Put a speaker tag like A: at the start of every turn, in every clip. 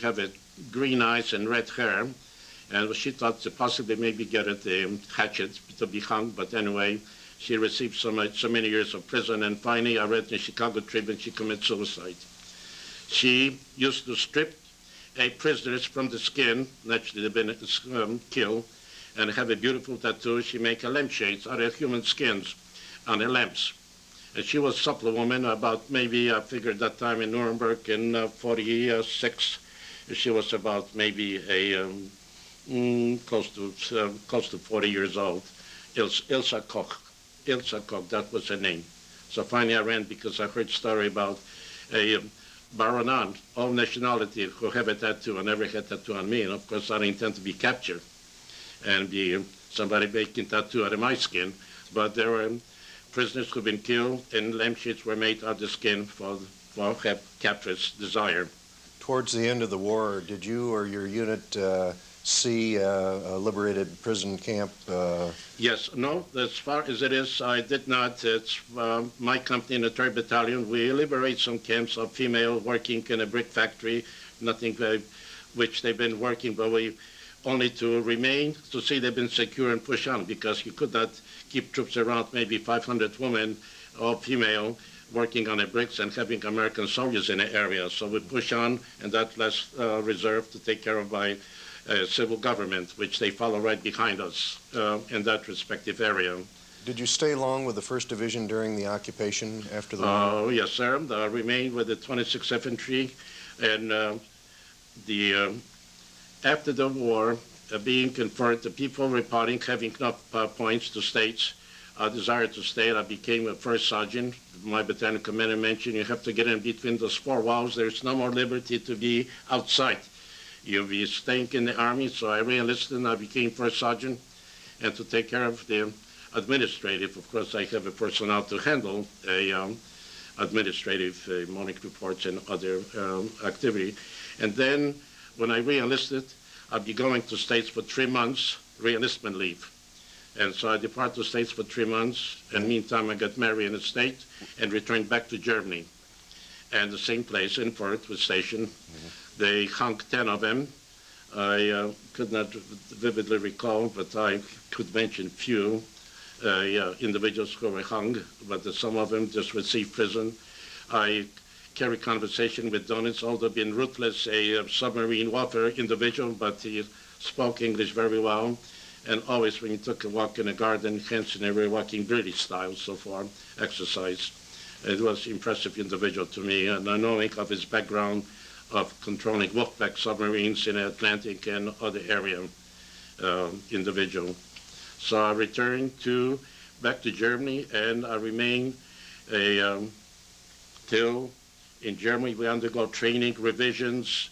A: have a green eyes and red hair, and she thought to possibly maybe get a hatchet to be hung, but anyway, she received so many years of prison, and finally, I read in Chicago Tribune, she committed suicide. She used to strip prisoners from the skin, naturally they've been killed, and have a beautiful tattoo. She make a lampshades out of human skins on her lamps. And she was a supple woman, about maybe, I figured that time in Nuremberg in 46, she was about maybe close to 40 years old. Ilsa Koch. Ilsa Koch, that was her name. So finally I ran because I heard story about a baronet of nationality who have a tattoo. I never had a tattoo on me, and of course I don't intend to be captured and be somebody making tattoo out of my skin. But there were prisoners who've been killed, and lampshades were made out of the skin for captors' desire.
B: Towards the end of the war, did you or your unit see a liberated prison camp?
A: Yes, no, as far as it is, I did not. It's my company in the 3rd Battalion. We liberate some camps of female working in a brick factory, nothing which they've been working, but we only to remain, to see they've been secure and push on, because you could not keep troops around, maybe 500 women, all female, working on the bricks and having American soldiers in the area. So we push on, and that left reserved to take care of by civil government, which they follow right behind us in that respective area.
B: Did you stay long with the 1st Division during the occupation after the war?
A: Oh, yes, sir. I remained with the 26th Infantry, and after the war, being conferred, the people reporting having enough points to states desire to stay. I became a 1st sergeant. My battalion commander mentioned you have to get in between those 4 walls. There's no more liberty to be outside. You'll be staying in the Army, so I re-enlisted and I became 1st sergeant, and to take care of the administrative. Of course, I have a personnel to handle administrative morning reports and other activity. And then when I re-enlisted, I'd be going to States for 3 months, re-enlistment leave. And so I departed to States for 3 months, and meantime I got married in the States and returned back to Germany. And the same place, in Fort was stationed. They hung 10 of them. I could not vividly recall, but I could mention few individuals who were hung, but some of them just received prison. I carried conversation with Donitz, although being ruthless, a submarine warfare individual, but he spoke English very well. And always when he took a walk in the garden, hence they were walking British style, so far, exercise. It was an impressive individual to me, and knowing of his background of controlling Wolfpack submarines in the Atlantic and other area individual. So I returned back to Germany, and I remained till in Germany we undergo training, revisions.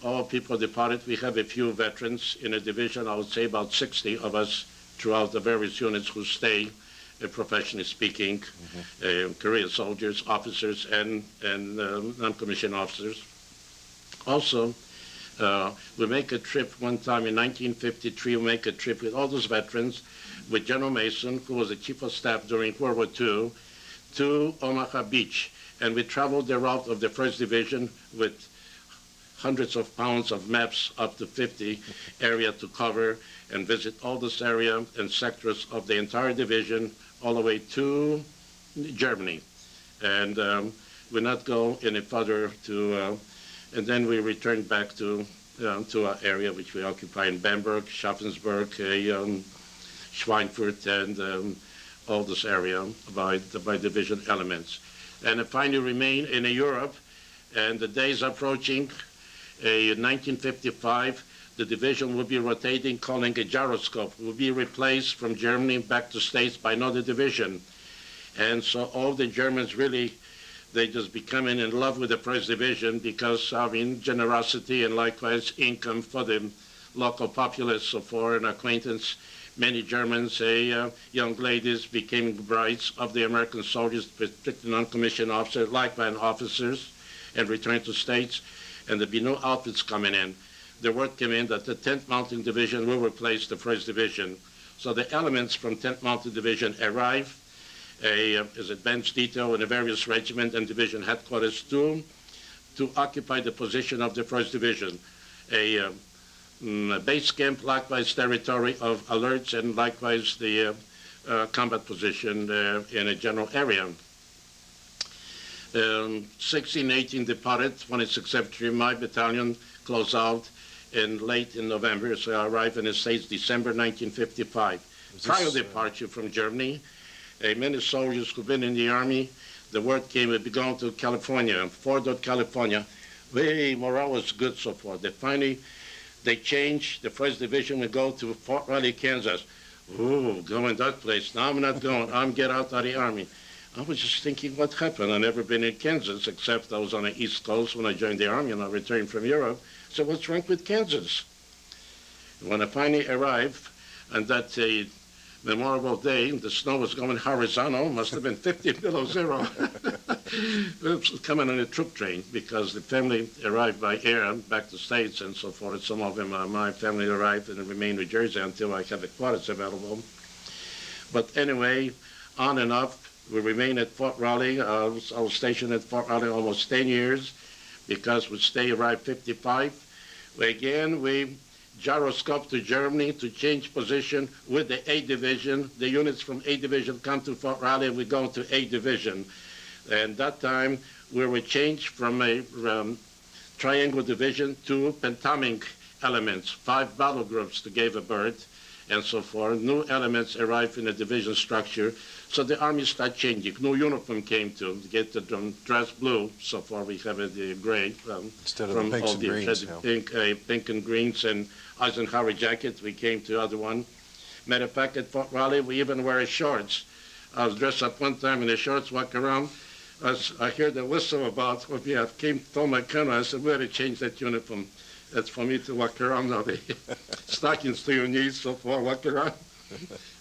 A: All people departed. We have a few veterans in a division. I would say about 60 of us throughout the various units who stay, professionally speaking, career soldiers, officers, and non-commissioned officers. Also, we make a trip one time in 1953. We make a trip with all those veterans, with General Mason, who was the chief of staff during World War II, to Omaha Beach. And we traveled the route of the 1st Division with hundreds of pounds of maps, up to 50 area to cover, and visit all this area and sectors of the entire division, all the way to Germany. And we not go any further and then we returned back to our area which we occupy in Bamberg, Schaffensburg, Schweinfurt, and all this area by division elements. And I finally remain in Europe, and the days approaching. In 1955, the division will be rotating, calling a gyroscope, will be replaced from Germany back to States by another division. And so all the Germans really, they just becoming in love with the 1st Division because, I mean, generosity and likewise income for the local populace, so for an acquaintance. Many Germans, young ladies, became brides of the American soldiers, particularly non-commissioned officers, likewise officers, and returned to States. And there'd be no outfits coming in. The word came in that the 10th Mountain Division will replace the 1st Division. So the elements from 10th Mountain Division arrive as advanced detail in the various regiment and division headquarters to to occupy the position of the 1st Division, a base camp, likewise territory of alerts, and likewise the combat position in a general area. 1618 departed, 26th Infantry, my battalion closed out late in November, so I arrived in the States December 1955. Prior departure from Germany, many soldiers who've been in the Army, the word came, we'd be going to California, Fort Hood, California. Morale was good so far. They changed, the 1st Division would go to Fort Riley, Kansas. Ooh, going that place. No, I'm not going. I'm get out of the Army. I was just thinking, what happened? I've never been in Kansas, except I was on the East Coast when I joined the Army and I returned from Europe. So what's wrong with Kansas? When I finally arrived on that memorable day, the snow was going horizontal, must have been 50 below zero. It was coming on a troop train because the family arrived by air back to the States and so forth. Some of them, my family arrived and remained in New Jersey until I had the quarters available. But anyway, on and off, we remained at Fort Riley. I was stationed at Fort Riley almost 10 years because we arrived 55. We gyroscoped to Germany to change position with the A Division. The units from A Division come to Fort Riley, we go to A Division. And that time, we were changed from a triangle division to pentomic elements, 5 battle groups to give a birth, and so forth. New elements arrived in the division structure. So the Army started changing. New uniform came to get the dress blue. So far we have the gray.
B: Instead of the pinks and greens.
A: Pink and greens and Eisenhower jacket, we came to other one. Matter of fact, at Fort Riley, we even wear shorts. I was dressed up one time in the shorts, walk around. I hear the whistle about, I came, told my colonel, I said, we had to change that uniform. That's for me to walk around now. The stockings to your knees, so far, walk around.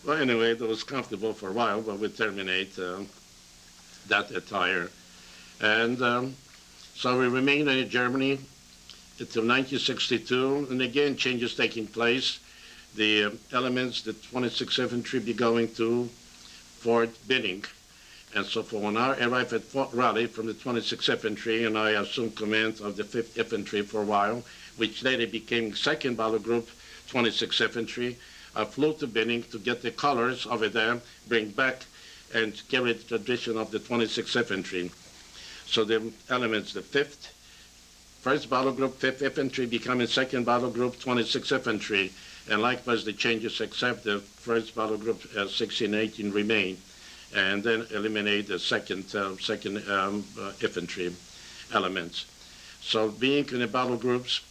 A: Well, anyway, it was comfortable for a while, but we terminate that attire. And so we remained in Germany until 1962, and again, changes taking place. The elements, the 26th Infantry be going to Fort Benning. And so for when I arrived at Fort Riley from the 26th Infantry, and I assumed command of the 5th Infantry for a while, which later became 2nd Battle Group, 26th Infantry. I flew to Benning to get the colors over there, bring back, and carry the tradition of the 26th Infantry. So the elements, the 5th, 1st Battle Group, 5th Infantry becoming 2nd Battle Group, 26th Infantry. And likewise, the changes except the 1st Battle Group, 1618 remain, and then eliminate the 2nd Infantry elements. So being in the battle groups,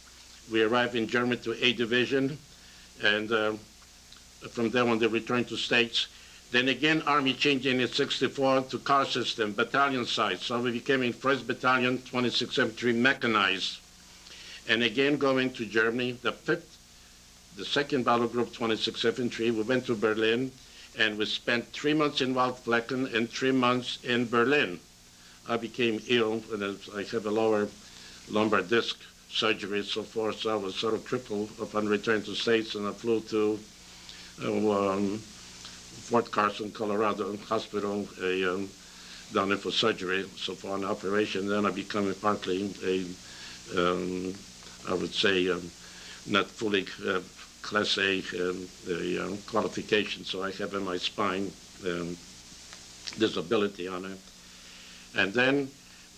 A: we arrived in Germany to A Division, and from there when they returned to States, then again Army changing in 64 to car system, battalion size. So we became in 1st Battalion, 26th Infantry mechanized. And again going to Germany, the 2nd Battle Group, 26th Infantry, we went to Berlin, and we spent 3 months in Waldflecken and 3 months in Berlin. I became ill, and I have a lower lumbar disc surgery, so forth, so I was sort of crippled upon return to States, and I flew to Fort Carson, Colorado hospital, down there for surgery, so for an operation. Then I became partly I would say, not fully Class A qualification, so I have in my spine disability on it. And then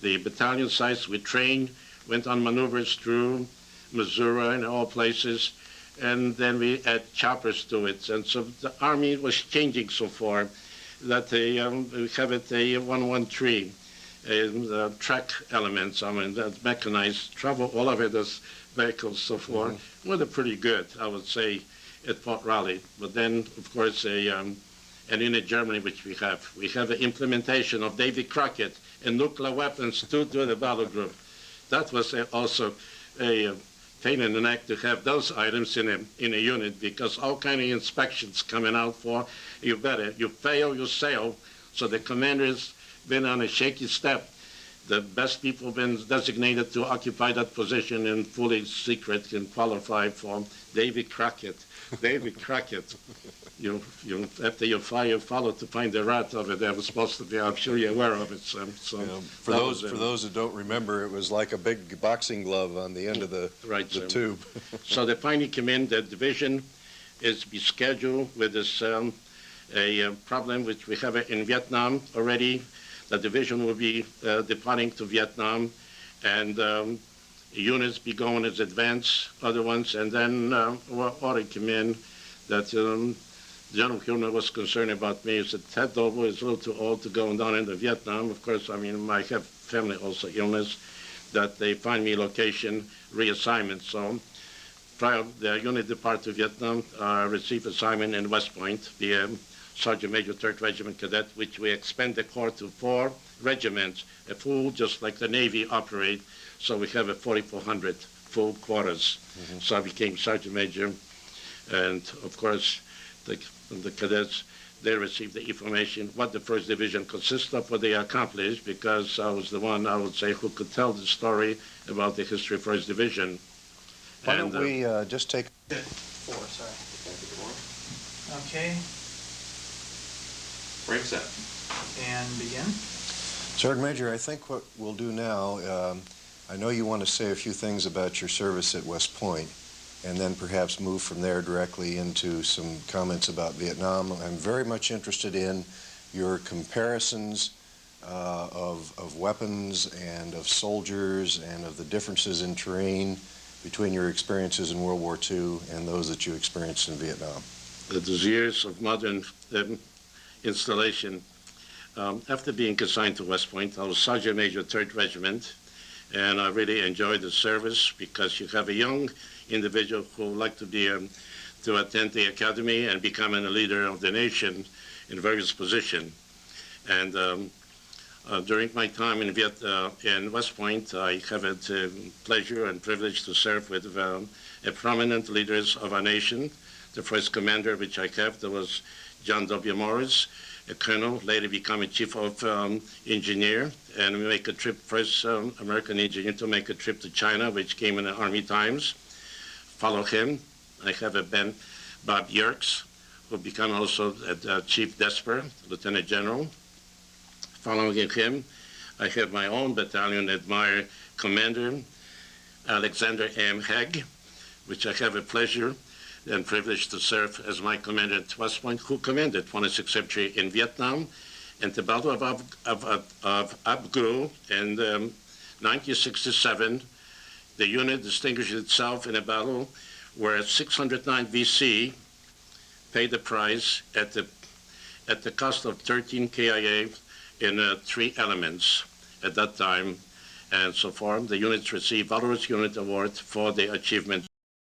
A: the battalion size, we trained, went on maneuvers through Missouri and all places, and then we add choppers to it. And so the Army was changing so far that we have it a 113 track elements, I mean, that's mechanized, travel all of it as vehicles so far. Well, they're pretty good, I would say, at Fort Riley. But then, of course, and in Germany, which we have the implementation of Davy Crockett and nuclear weapons to the battle group. That was also a pain in the neck to have those items in a unit, because all kind of inspections coming out for, you fail, you sail. So the commander's been on a shaky step. the best people been designated to occupy that position in fully secret and qualified for David Crockett. David Crockett. After you fly, you follow to find the rat of it. That was supposed to be. I'm sure you're aware of it.
B: For those who don't remember, it was like a big boxing glove on the end of the tube.
A: So they finally come in. The division is be scheduled with this a problem which we have in Vietnam already. The division will be departing to Vietnam, and units be going as advance, other ones, and then order came in that General Huner was concerned about me. He said, Ted Dobol is a little too old to go down into Vietnam. Of course, I mean, I have family also illness, that they find me location, reassignment. So prior the unit depart to Vietnam, received assignment in West Point, the Sergeant Major 3rd Regiment Cadet, which we expand the corps to 4 regiments, a full, just like the Navy operate. So we have a 4,400 full quarters. Mm-hmm. So I became Sergeant Major. And of course, the cadets, they received the information, what the 1st Division consists of, what they accomplished, because I was the one, I would say, who could tell the story about the history of 1st Division.
B: Why don't we just take...
C: 4, sorry. Okay.
D: Break set.
C: And begin.
B: Sergeant Major, I think what we'll do now, I know you want to say a few things about your service at West Point, and then perhaps move from there directly into some comments about Vietnam. I'm very much interested in your comparisons of weapons and of soldiers and of the differences in terrain between your experiences in World War II and those that you experienced in Vietnam.
A: The years of modern installation. After being assigned to West Point, I was Sergeant Major 3rd Regiment, and I really enjoyed the service because you have a young individual who would like to be to attend the academy and becoming a leader of the nation in various positions. And during my time in West Point, I have had the pleasure and privilege to serve with prominent leaders of our nation. The first commander which I have, there was John W. Morris, a colonel, later becoming chief of engineer, and we make a trip, first American engineer to make a trip to China, which came in the Army Times. Follow him. I have a Bob Yerkes, who became also a chief desper, lieutenant general. Following him, I have my own battalion admired commander, Alexander M. Haig, which I have a pleasure and privilege to serve as my commander at West Point, who commanded 26th Infantry in Vietnam. And the Battle of Ap Gru in 1967, the unit distinguished itself in a battle where 609 VC paid the price at the cost of 13 KIA in 3 elements at that time. And so far, the units received Valorous Unit Award for their achievement